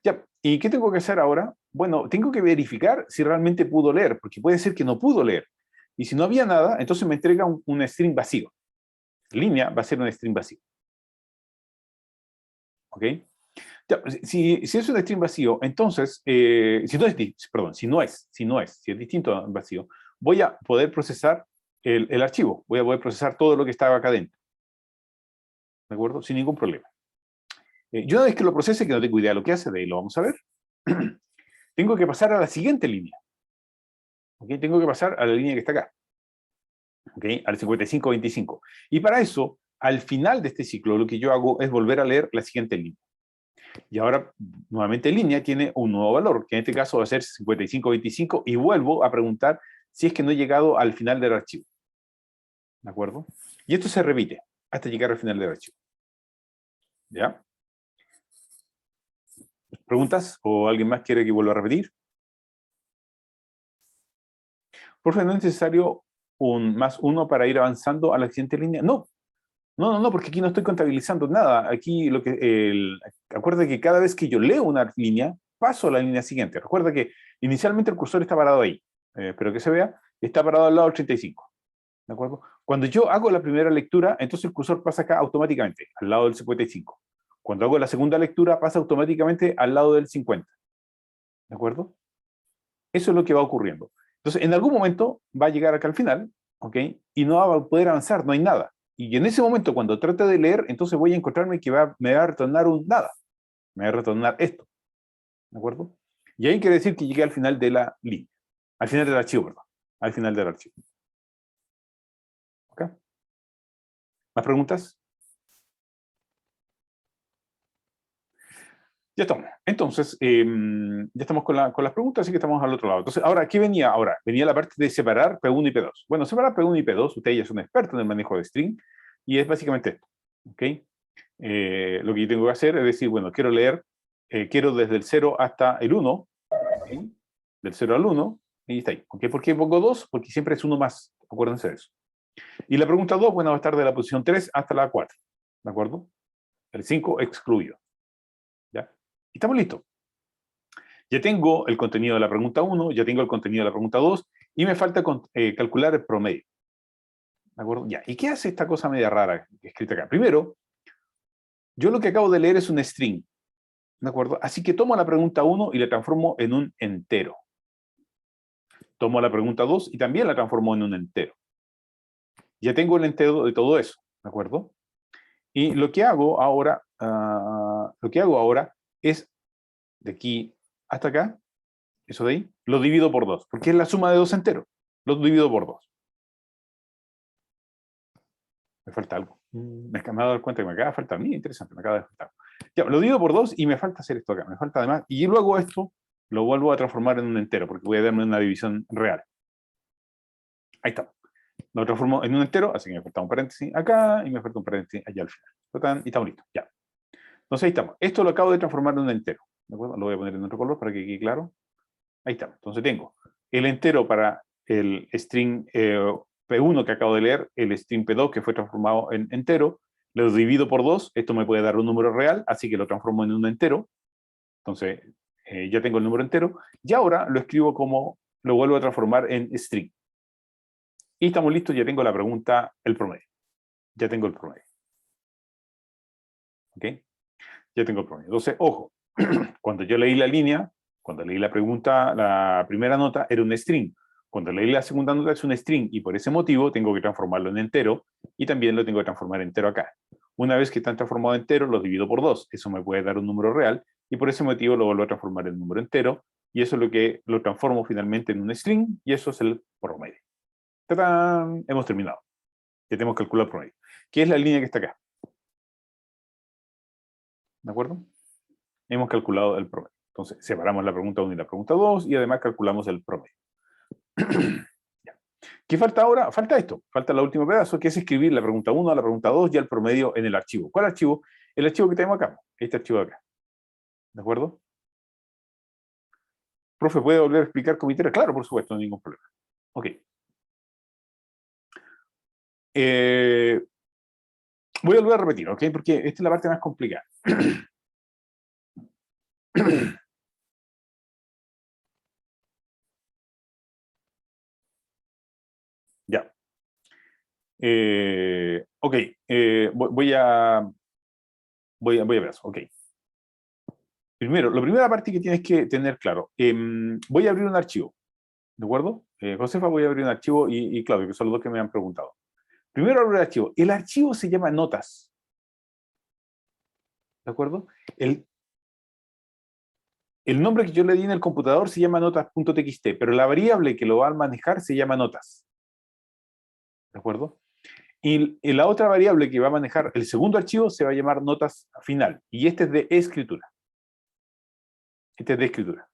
Ya. ¿Y qué tengo que hacer ahora? Bueno, tengo que verificar si realmente pudo leer, porque puede ser que no pudo leer. Y si no había nada, entonces me entrega un string vacío. Línea va a ser un string vacío. ¿Ok? Ya, si es un string vacío, entonces, si es distinto a vacío, voy a poder procesar el archivo, voy a poder procesar todo lo que estaba acá dentro. ¿De acuerdo? Sin ningún problema. Yo una vez que lo procese, que no tengo idea de lo que hace, de ahí lo vamos a ver, tengo que pasar a la siguiente línea. ¿Ok? Tengo que pasar a la línea que está acá. ¿Ok? Al 5525. Y para eso, al final de este ciclo, lo que yo hago es volver a leer la siguiente línea. Y ahora, nuevamente en línea, tiene un nuevo valor, que en este caso va a ser 5525, y vuelvo a preguntar si es que no he llegado al final del archivo. ¿De acuerdo? Y esto se repite hasta llegar al final del archivo. ¿Ya? ¿Preguntas? ¿O alguien más quiere que vuelva a repetir? Profe, ¿no es necesario un +1 para ir avanzando a la siguiente línea? No, porque aquí no estoy contabilizando nada. Aquí acuerda que cada vez que yo leo una línea, paso a la línea siguiente. Recuerda que inicialmente el cursor está parado ahí. Espero que se vea. Está parado al lado del 35. ¿De acuerdo? Cuando yo hago la primera lectura, entonces el cursor pasa acá automáticamente, al lado del 55. Cuando hago la segunda lectura, pasa automáticamente al lado del 50. ¿De acuerdo? Eso es lo que va ocurriendo. Entonces, en algún momento va a llegar acá al final, ¿ok? Y no va a poder avanzar, no hay nada. Y en ese momento, cuando trate de leer, entonces voy a encontrarme que me va a retornar un nada. Me va a retornar esto. ¿De acuerdo? Y ahí quiere decir que llegué al final de la línea. Al final del archivo, perdón. Al final del archivo. ¿Ok? ¿Más preguntas? Ya estamos. Entonces, ya estamos con las preguntas, así que estamos al otro lado. Entonces, ahora, ¿qué venía ahora? Venía la parte de separar P1 y P2. Bueno, separar P1 y P2, ustedes ya son expertos en el manejo de string, y es básicamente esto. ¿Ok? Lo que yo tengo que hacer es decir, bueno, quiero leer, quiero desde el 0 hasta el 1, ¿okay? Del 0 al 1, y está ahí. ¿Okay? ¿Por qué pongo 2? Porque siempre es uno más, acuérdense de eso. Y la pregunta 2, bueno, va a estar de la posición 3 hasta la 4, ¿de acuerdo? El 5 excluido. ¿Ya? Y estamos listos. Ya tengo el contenido de la pregunta 1, ya tengo el contenido de la pregunta 2, y me falta calcular el promedio. ¿De acuerdo? Ya. ¿Y qué hace esta cosa media rara escrita acá? Primero, yo lo que acabo de leer es un string. ¿De acuerdo? Así que tomo la pregunta 1 y la transformo en un entero. Tomo la pregunta 2 y también la transformo en un entero. Ya tengo el entero de todo eso. ¿De acuerdo? Y lo que hago ahora, es de aquí hasta acá, eso de ahí, lo divido por 2, porque es la suma de dos enteros. Lo divido por 2. Me falta algo. Me acabo de dar cuenta que me acaba de faltar. Mira, interesante, me acaba de faltar. Ya, lo divido por 2 y me falta hacer esto acá. Me falta además, y luego esto lo vuelvo a transformar en un entero, porque voy a darme una división real. Ahí está. Lo transformo en un entero, así que me falta un paréntesis acá y me falta un paréntesis allá al final. Y estamos listos, ya. Entonces ahí estamos. Esto lo acabo de transformar en un entero. ¿De acuerdo? Lo voy a poner en otro color para que quede claro. Ahí estamos. Entonces tengo el entero para el string P1 que acabo de leer, el string P2 que fue transformado en entero, lo divido por 2, esto me puede dar un número real, así que lo transformo en un entero. Entonces ya tengo el número entero, y ahora lo escribo como, lo vuelvo a transformar en string. Y estamos listos, ya tengo la pregunta, el promedio. Ya tengo el promedio. ¿Ok? Ya tengo el promedio. Entonces, ojo, cuando yo leí la línea, cuando leí la pregunta, la primera nota era un string. Cuando leí la segunda nota es un string, y por ese motivo tengo que transformarlo en entero, y también lo tengo que transformar en entero acá. Una vez que están transformados en entero, los divido por 2. Eso me puede dar un número real, y por ese motivo lo vuelvo a transformar en un número entero, y eso es lo que lo transformo finalmente en un string, y eso es el promedio. ¡Tatán! Hemos terminado. Ya tenemos calculado el promedio. ¿Qué es la línea que está acá? ¿De acuerdo? Hemos calculado el promedio. Entonces, separamos la pregunta 1 y la pregunta 2, y además calculamos el promedio. ¿Qué falta ahora? Falta esto. Falta el último pedazo, que es escribir la pregunta 1, la pregunta 2 y el promedio en el archivo. ¿Cuál archivo? El archivo que tenemos acá. Este archivo de acá. ¿De acuerdo? Profe, ¿puede volver a explicar cómo itera? Claro, por supuesto, no hay ningún problema. Ok. Voy a volver a repetir, ¿ok? Porque esta es la parte más complicada. Ya. Ok. Voy a ver eso. Ok. Primero, la primera parte que tienes que tener claro. Voy a abrir un archivo. ¿De acuerdo? Josefa, voy a abrir un archivo y Claudio, que son los dos que me han preguntado. Primero abro el archivo. El archivo se llama notas. ¿De acuerdo? El nombre que yo le di en el computador se llama notas.txt, pero la variable que lo va a manejar se llama notas. ¿De acuerdo? Y la otra variable que va a manejar el segundo archivo se va a llamar notas final. Y este es de escritura. Este es de escritura.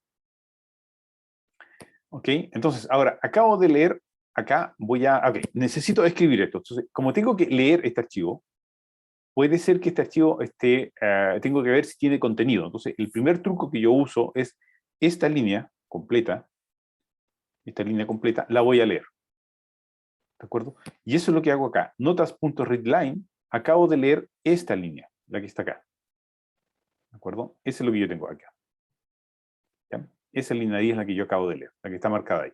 ¿Ok? Entonces, ahora, acabo de leer, acá voy a... Ok, necesito escribir esto. Entonces, como tengo que leer este archivo, puede ser que este archivo tengo que ver si tiene contenido. Entonces, el primer truco que yo uso es esta línea completa, la voy a leer. ¿De acuerdo? Y eso es lo que hago acá. Notas.readLine, acabo de leer esta línea, la que está acá. ¿De acuerdo? Eso es lo que yo tengo acá. ¿Ya? Esa línea ahí es la que yo acabo de leer, la que está marcada ahí.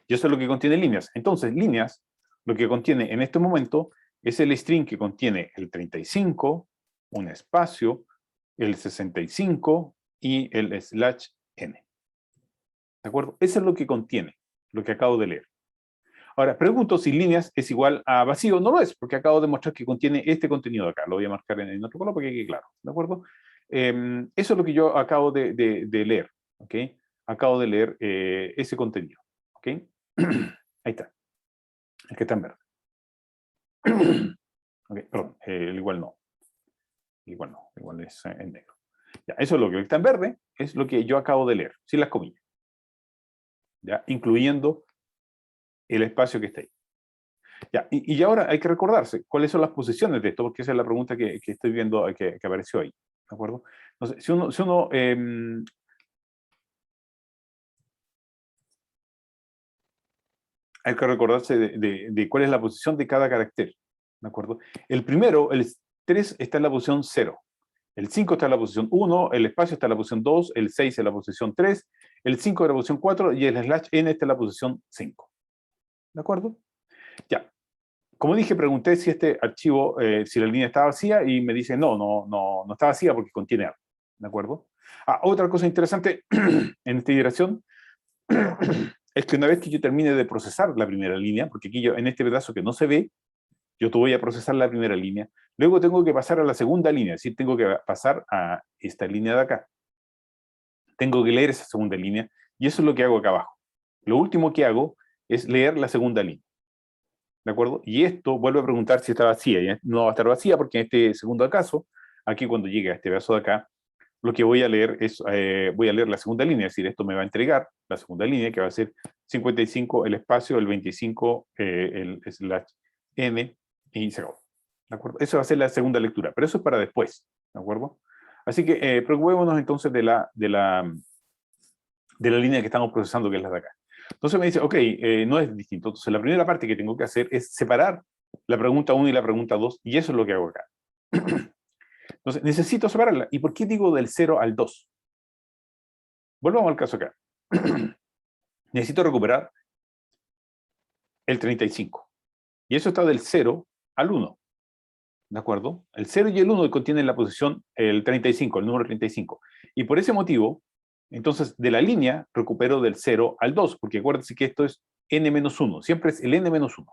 Y eso es lo que contiene líneas. Entonces, líneas, lo que contiene en este momento es el string que contiene el 35, un espacio, el 65 y el /n. ¿De acuerdo? Eso es lo que contiene, lo que acabo de leer. Ahora, pregunto si líneas es igual a vacío. No lo es, porque acabo de mostrar que contiene este contenido de acá. Lo voy a marcar en otro color para que quede claro. ¿De acuerdo? Eso es lo que yo acabo de leer. ¿Ok? Acabo de leer ese contenido. ¿Ok? Ahí está. El que está en verde. Okay, perdón, el igual no. El igual no. El igual es en negro. Ya, eso es lo que está en verde. Es lo que yo acabo de leer. Sin las comillas. ¿Ya? Incluyendo el espacio que está ahí. Ya, y ahora hay que recordarse cuáles son las posiciones de esto, porque esa es la pregunta que estoy viendo que apareció ahí. ¿De acuerdo? Entonces, si uno hay que recordarse de cuál es la posición de cada carácter. ¿De acuerdo? El primero, el 3, está en la posición 0. El 5 está en la posición 1, el espacio está en la posición 2, el 6 en la posición 3, el 5 en la posición 4 y el /n está en la posición 5. ¿De acuerdo? Ya. Como dije, pregunté si este archivo, si la línea está vacía y me dice no está vacía porque contiene algo. ¿De acuerdo? Otra cosa interesante en esta iteración es que una vez que yo termine de procesar la primera línea, porque aquí yo en este pedazo que no se ve, yo te voy a procesar la primera línea, luego tengo que pasar a la segunda línea, es decir, tengo que pasar a esta línea de acá. Tengo que leer esa segunda línea y eso es lo que hago acá abajo. Lo último que hago es leer la segunda línea. ¿De acuerdo? Y esto vuelve a preguntar si está vacía. ¿Ya? No va a estar vacía porque en este segundo caso, aquí cuando llegue a este pedazo de acá, lo que voy a leer es, voy a leer la segunda línea, es decir, esto me va a entregar la segunda línea, que va a ser 55 el espacio, el 25 el /n, y se acabó. ¿De acuerdo? Eso va a ser la segunda lectura, pero eso es para después. ¿De acuerdo? Así que preocupémonos entonces de la línea que estamos procesando, que es la de acá. Entonces me dice, ok, no es distinto. Entonces la primera parte que tengo que hacer es separar la pregunta 1 y la pregunta 2, y eso es lo que hago acá. Entonces necesito separarla. ¿Y por qué digo del 0 al 2? Volvamos al caso acá. Necesito recuperar el 35. Y eso está del 0 al 1. ¿De acuerdo? El 0 y el 1 contienen la posición, el 35, el número 35. Y por ese motivo, entonces, de la línea recupero del 0 al 2, porque acuérdense que esto es n-1, siempre es el n-1.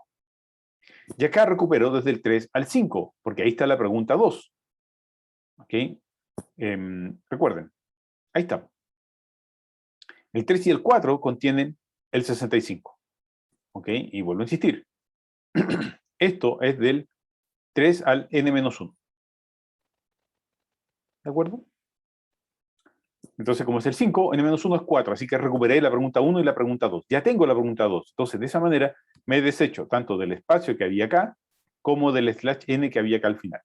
Y acá recupero desde el 3 al 5, porque ahí está la pregunta 2. ¿Ok? Recuerden, ahí está. El 3 y el 4 contienen el 65. ¿Ok? Y vuelvo a insistir. Esto es del 3 al n-1. ¿De acuerdo? Entonces, como es el 5, n-1 es 4, así que recuperé la pregunta 1 y la pregunta 2. Ya tengo la pregunta 2. Entonces, de esa manera, me deshecho tanto del espacio que había acá, como del /n que había acá al final.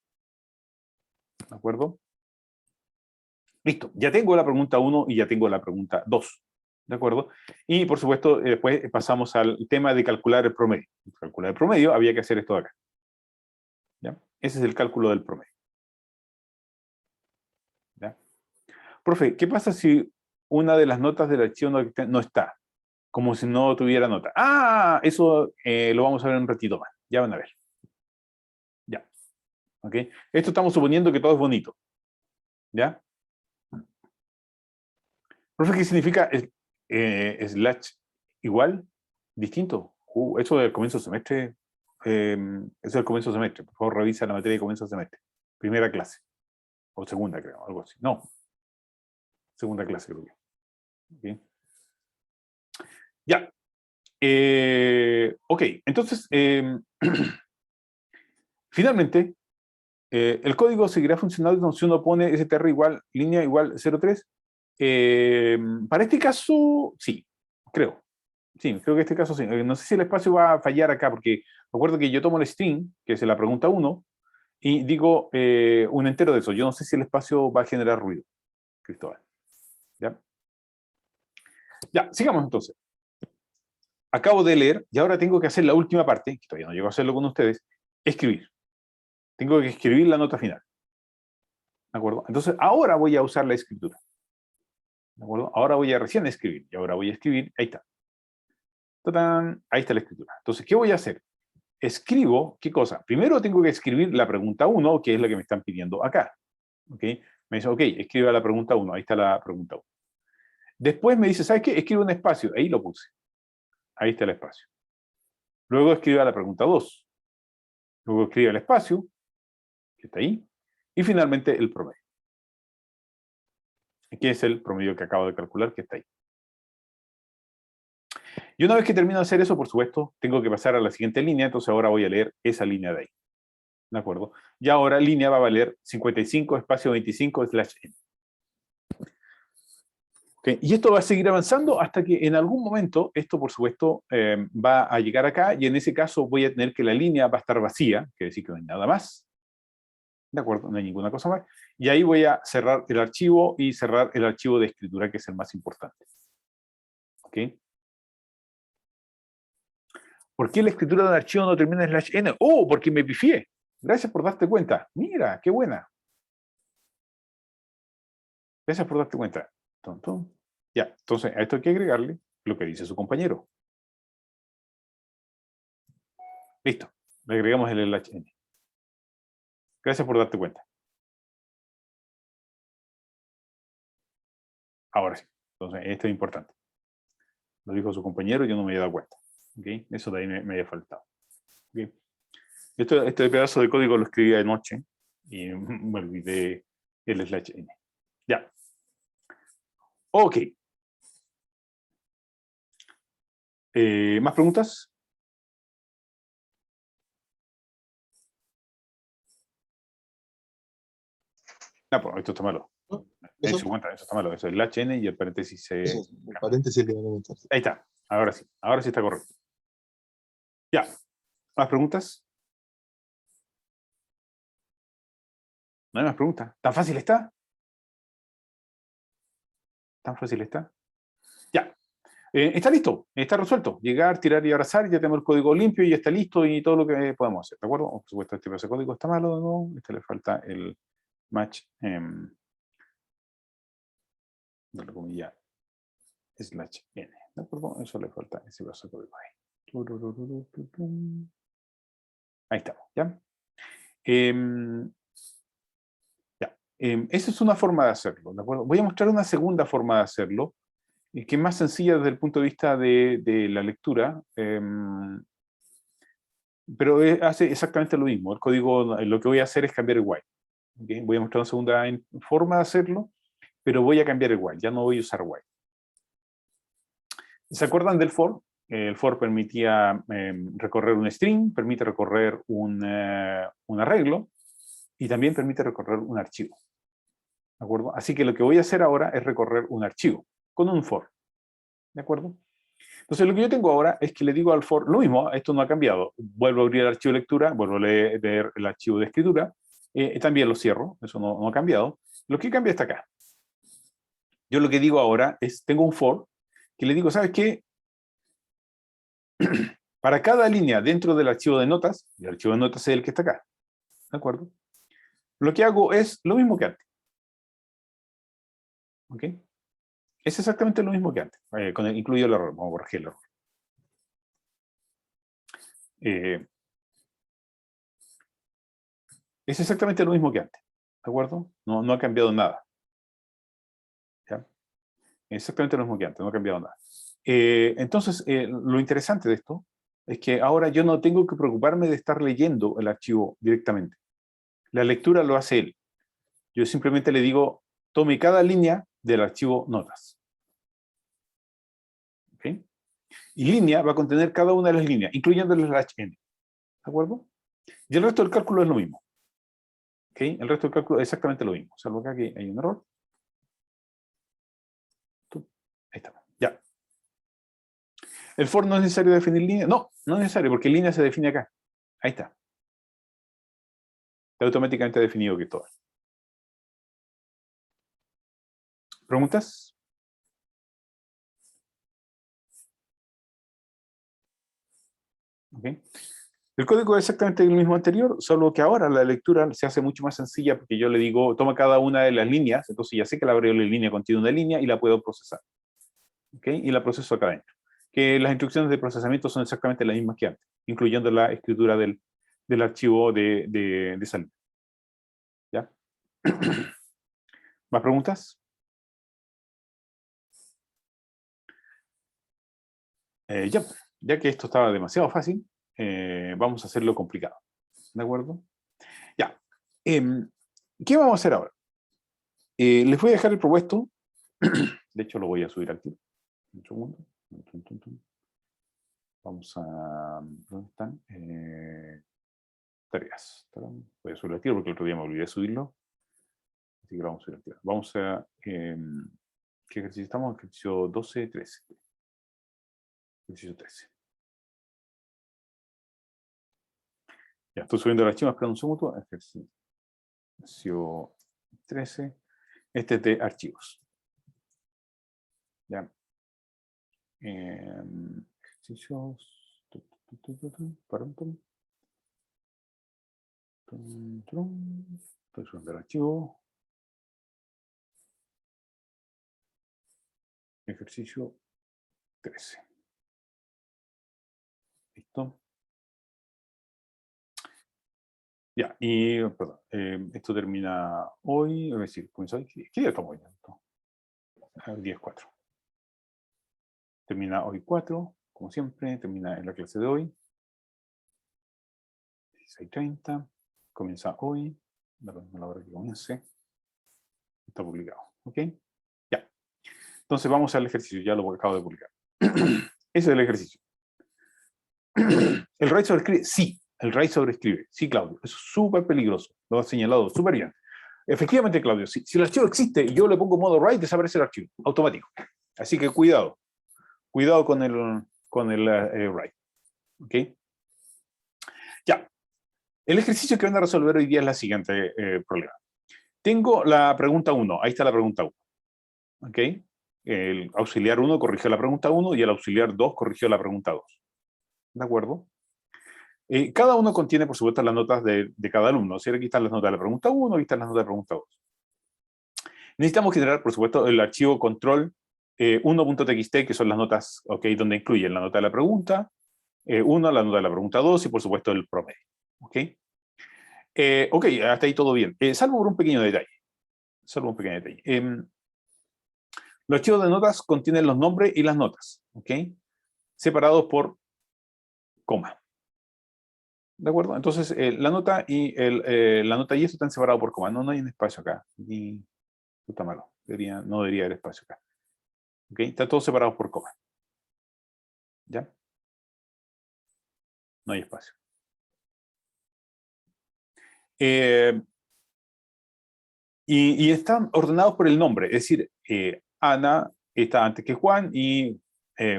¿De acuerdo? Listo. Ya tengo la pregunta 1 y ya tengo la pregunta 2. ¿De acuerdo? Y, por supuesto, después pasamos al tema de calcular el promedio. Calcular el promedio, había que hacer esto de acá. ¿Ya? Ese es el cálculo del promedio. ¿Ya? Profe, ¿qué pasa si una de las notas del archivo no está? Como si no tuviera nota. Eso lo vamos a ver en un ratito más. Ya van a ver. Ya. ¿Ok? Esto estamos suponiendo que todo es bonito. ¿Ya? Profe, ¿qué significa slash igual? Distinto. Eso del comienzo del semestre. Eso del comienzo del semestre. Por favor, revisa la materia de comienzo del semestre. Primera clase. O segunda, creo. Algo así. No. Segunda clase, creo que. ¿Ok? Ya. Ok, entonces, finalmente, el código seguirá funcionando si uno pone str igual, línea igual 03. Para este caso, sí, creo. Sí, creo que este caso sí. No sé si el espacio va a fallar acá, porque recuerdo que yo tomo el string, que es la pregunta 1, y digo un entero de eso. Yo no sé si el espacio va a generar ruido, Cristóbal. ¿Ya? Ya, sigamos entonces. acabo de leer y ahora tengo que hacer la última parte, que todavía no llego a hacerlo con ustedes, escribir. Tengo que escribir la nota final. ¿De acuerdo? Entonces, ahora voy a usar la escritura. ¿De acuerdo? Ahora voy a recién escribir. Y ahora voy a escribir. Ahí está. ¡Tatán! Ahí está la escritura. Entonces, ¿qué voy a hacer? Escribo, ¿qué cosa? Primero tengo que escribir la pregunta 1, que es la que me están pidiendo acá. ¿Ok? Me dice, ok, escriba la pregunta 1. Ahí está la pregunta 1. Después me dice, ¿sabes qué? Escribe un espacio. Ahí lo puse. Ahí está el espacio. Luego escriba la pregunta 2. Luego escribe el espacio, que está ahí. Y finalmente el promedio. Aquí es el promedio que acabo de calcular, que está ahí. Y una vez que termino de hacer eso, por supuesto, tengo que pasar a la siguiente línea, entonces ahora voy a leer esa línea de ahí. ¿De acuerdo? Y ahora línea va a valer 55 espacio 25 slash n. ¿Okay? Y esto va a seguir avanzando hasta que en algún momento esto, por supuesto, va a llegar acá y en ese caso voy a tener que la línea va a estar vacía, quiere decir que no hay nada más. ¿De acuerdo? No hay ninguna cosa más. Y ahí voy a cerrar el archivo y cerrar el archivo de escritura, que es el más importante. ¿Ok? ¿Por qué la escritura de un archivo no termina en slash n? ¡Oh! Porque me pifié. Gracias por darte cuenta. Mira, qué buena. Gracias por darte cuenta. Tum, tum. Ya, entonces a esto hay que agregarle lo que dice su compañero. Listo. Le agregamos el slash n. Gracias por darte cuenta. Ahora sí. Entonces, esto es importante. Lo dijo su compañero y yo no me había dado cuenta. ¿Okay? Eso de ahí me había faltado. ¿Okay? Este pedazo de código lo escribí de noche y me olvidé el slash n. Ya. Ok. ¿Más preguntas? Ah, pues esto está malo. ¿No? En ¿Eso? su cuenta, eso está malo. Eso es el n y el paréntesis se... Eso, el paréntesis le voy a comentar. Ahí está. Ahora sí. Ahora sí está correcto. Ya. ¿Más preguntas? ¿No hay más preguntas? ¿Tan fácil está? ¿Tan fácil está? Ya. Está listo, está resuelto. Llegar, tirar y abrazar, ya tenemos el código limpio y ya está listo y todo lo que podemos hacer, ¿de acuerdo? Por supuesto, este pedazo de código está malo, ¿no? Este le falta el match, de la comilla, slash n, ¿de acuerdo? Eso le falta ese pedazo de código ahí. Ahí estamos, ¿ya? Esa es una forma de hacerlo, ¿de acuerdo? Voy a mostrar una segunda forma de hacerlo, que es más sencilla desde el punto de vista de la lectura, pero hace exactamente lo mismo. El código, lo que voy a hacer es cambiar el while. ¿Okay? Voy a mostrar una segunda forma de hacerlo, pero voy a cambiar el while, ya no voy a usar while. ¿Se acuerdan del for? El for permitía recorrer un string, permite recorrer un arreglo, y también permite recorrer un archivo. ¿De acuerdo? Así que lo que voy a hacer ahora es recorrer un archivo, con un for. ¿De acuerdo? Entonces lo que yo tengo ahora es que le digo al for, lo mismo, esto no ha cambiado. Vuelvo a abrir el archivo de lectura, vuelvo a leer el archivo de escritura, también lo cierro, eso no ha cambiado. Lo que cambia está acá. Yo lo que digo ahora es, tengo un for, que le digo, ¿sabes qué? Para cada línea dentro del archivo de notas, y el archivo de notas es el que está acá, ¿de acuerdo? Lo que hago es lo mismo que antes. ¿Ok? Es exactamente lo mismo que antes, incluyo el error, vamos a corregir el error. Es exactamente lo mismo que antes, ¿de acuerdo? No ha cambiado nada. ¿Ya? Exactamente lo mismo que antes, no ha cambiado nada. Entonces, lo interesante de esto es que ahora yo no tengo que preocuparme de estar leyendo el archivo directamente. La lectura lo hace él. Yo simplemente le digo, tome cada línea del archivo notas. ¿Okay? Y línea va a contener cada una de las líneas, incluyendo el slash n. ¿De acuerdo? Y el resto del cálculo es lo mismo. ¿Okay? El resto del cálculo es exactamente lo mismo, salvo acá que hay un error. Ahí está. Ya. ¿El for no es necesario definir línea? No, no es necesario, porque línea se define acá. Ahí está. Está automáticamente definido que todo. ¿Preguntas? ¿Ok? El código es exactamente el mismo anterior, solo que ahora la lectura se hace mucho más sencilla porque yo le digo, toma cada una de las líneas, entonces ya sé que la variable línea contiene una línea y la puedo procesar. ¿Ok? Y la proceso acá adentro. Que las instrucciones de procesamiento son exactamente las mismas que antes, incluyendo la escritura del archivo de salida. ¿Ya? ¿Más preguntas? Ya que esto estaba demasiado fácil, vamos a hacerlo complicado. ¿De acuerdo? Ya. ¿Qué vamos a hacer ahora? Les voy a dejar el propuesto. De hecho, lo voy a subir aquí. Un segundo. Vamos a... ¿Dónde están? Tareas. Voy a subirlo aquí porque el otro día me olvidé de subirlo. Así que lo vamos a subir aquí. Vamos a... ¿qué ejercicio estamos? Ejercicio 12, 13. Ejercicio 13. Ya, estoy subiendo el archivo, espera un segundo. Ejercicio 13. Este es de archivos. Ya. Ejercicios. Estoy subiendo el archivo. Ejercicio 13. ¿Listo? Ya, y perdón, esto termina hoy, es decir, ¿qué día estamos hoy? El día es 4. Termina hoy 4, como siempre, termina en la clase de hoy. 16:30, comienza hoy, la hora que comience. Está publicado, ¿ok? Ya. Entonces vamos al ejercicio, ya lo acabo de publicar. Ese es el ejercicio. ¿El RAID sobrescribe? Sí, el RAID sobrescribe. Sí, Claudio, eso es súper peligroso. Lo has señalado súper bien. Efectivamente, Claudio, si el archivo existe y yo le pongo modo RAID, desaparece el archivo, automático. Así que cuidado. Cuidado con el RAID. ¿Ok? Ya. El ejercicio que van a resolver hoy día es la siguiente problema. Tengo la pregunta 1. Ahí está la pregunta 1. ¿Ok? El auxiliar 1 corrigió la pregunta 1 y el auxiliar 2 corrigió la pregunta 2. ¿De acuerdo? Cada uno contiene, por supuesto, las notas de cada alumno. O sea, aquí están las notas de la pregunta 1, aquí están las notas de la pregunta 2. Necesitamos generar, por supuesto, el archivo control 1.txt, que son las notas, ¿ok? Donde incluyen la nota de la pregunta 1, la nota de la pregunta 2 y, por supuesto, el promedio. ¿Ok? Ok, hasta ahí todo bien. Salvo por un pequeño detalle. Los archivos de notas contienen los nombres y las notas, ¿ok? Separados por coma. ¿De acuerdo? Entonces, la nota y esto están separados por coma. No hay un espacio acá. Y está malo. No debería haber espacio acá. ¿Ok? Están todos separados por coma. ¿Ya? No hay espacio. Y están ordenados por el nombre. Es decir, Ana está antes que Juan y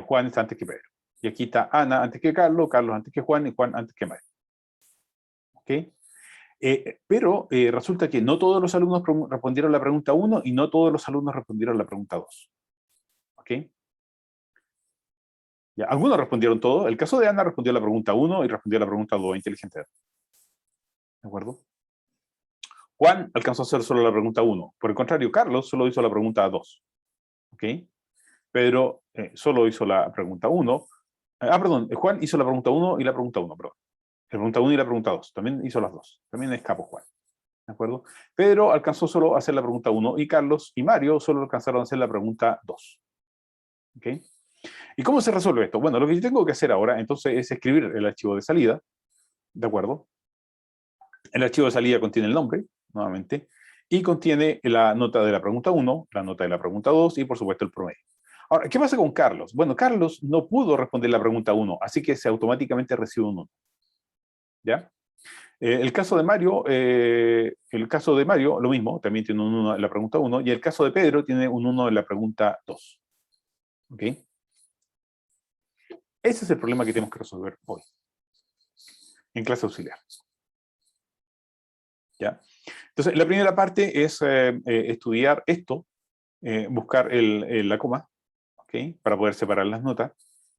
Juan está antes que Pedro. Y aquí está Ana antes que Carlos, Carlos antes que Juan y Juan antes que María. ¿Ok? Pero resulta que no todos los alumnos respondieron la pregunta 1 y no todos los alumnos respondieron la pregunta 2. ¿Ok? Ya, algunos respondieron todo. El caso de Ana respondió la pregunta 1 y respondió la pregunta 2, inteligente. ¿De acuerdo? Juan alcanzó a hacer solo la pregunta 1. Por el contrario, Carlos solo hizo la pregunta 2. ¿Ok? Pedro solo hizo la pregunta 1. Perdón, Juan hizo la pregunta 1 y la pregunta 1, perdón. La pregunta 1 y la pregunta 2. También hizo las dos. También escapó Juan. ¿De acuerdo? Pedro alcanzó solo a hacer la pregunta 1 y Carlos y Mario solo alcanzaron a hacer la pregunta 2. ¿Ok? ¿Y cómo se resuelve esto? Bueno, lo que yo tengo que hacer ahora entonces es escribir el archivo de salida. ¿De acuerdo? El archivo de salida contiene el nombre, nuevamente, y contiene la nota de la pregunta 1, la nota de la pregunta 2 y por supuesto el promedio. Ahora, ¿qué pasa con Carlos? Bueno, Carlos no pudo responder la pregunta 1, así que se automáticamente recibe un 1. ¿Ya? El caso de Mario, lo mismo, también tiene un 1 en la pregunta 1, y el caso de Pedro tiene un 1 en la pregunta 2. ¿Ok? Ese es el problema que tenemos que resolver hoy, en clase auxiliar. ¿Ya? Entonces, la primera parte es estudiar esto, buscar la coma, ¿okay? Para poder separar las notas.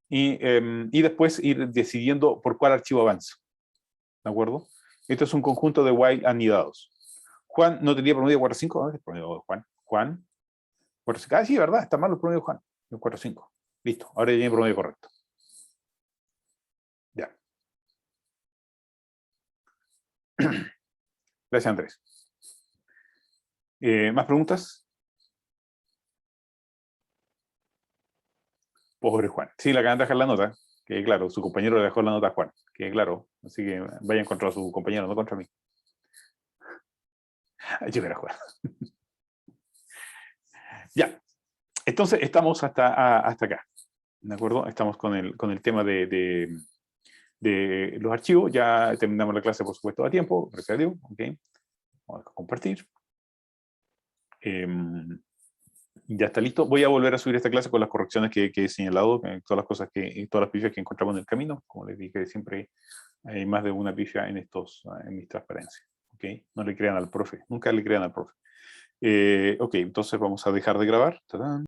y después ir decidiendo por cuál archivo avanza. ¿De acuerdo? Esto es un conjunto de while anidados. Juan no tenía promedio 4.5. ¿Dónde es el promedio de Juan? Juan. 4.5. Ah, sí, verdad, está mal el promedio de Juan. 4.5. Listo, ahora ya tiene promedio correcto. Ya. Gracias, Andrés. ¿Más preguntas? Pobre Juan. Sí, le acaban de dejar la nota. Que claro, su compañero le dejó la nota a Juan. Que claro, así que vayan contra su compañero, no contra mí. Yo era Juan. Ya. Entonces, estamos hasta acá. ¿De acuerdo? Estamos con el tema de los archivos. Ya terminamos la clase, por supuesto, a tiempo. Gracias a Dios. Ok. Vamos a compartir. Ya está listo. Voy a volver a subir esta clase con las correcciones que he señalado, todas las cosas todas las pifias que encontramos en el camino. Como les dije, siempre hay más de una pifia en mis transparencias. ¿Okay? No le crean al profe, nunca le crean al profe. Ok, entonces vamos a dejar de grabar. ¡Tadán!